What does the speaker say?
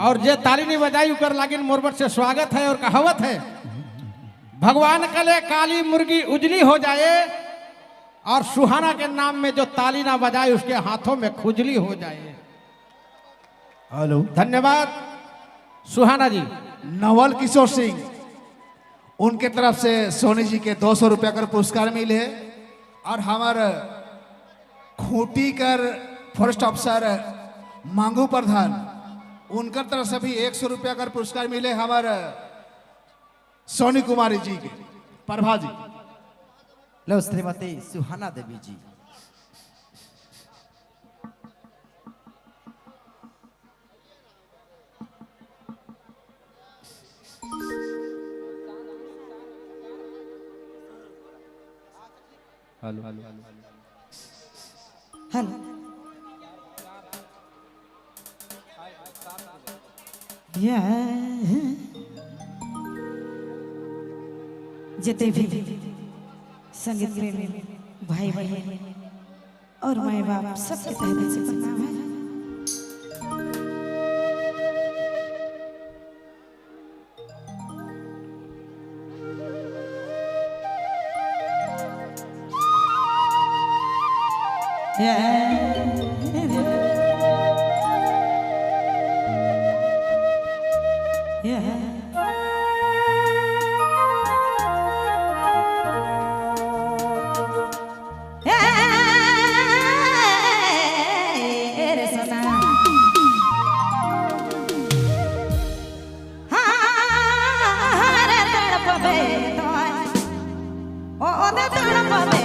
और जे ताली नहीं बजाई उकर लागिन मोरबट से स्वागत है और कहावत है, भगवान कले काली मुर्गी उजली हो जाए और सुहाना के नाम में जो ताली ना बजाए उसके हाथों में खुजली हो जाए। हेलो, धन्यवाद सुहाना जी। नवल किशोर सिंह, उनके तरफ से सोनी जी के 200 रुपया कर पुरस्कार मिले है। और हमारे खूंटी कर फॉरेस्ट अफसर मांगू प्रधान, उनकर तरफ से भी 100 रुपया कर पुरस्कार मिले हमारे सोनी कुमारी जी के प्रभा जी। लो श्रीमती सुहाना देवी जी। हेलो हेलो, जिते भी संगीत प्रेमी भाई बहन और माए बाप सबके तहे दिल से प्रणाम है। Oh,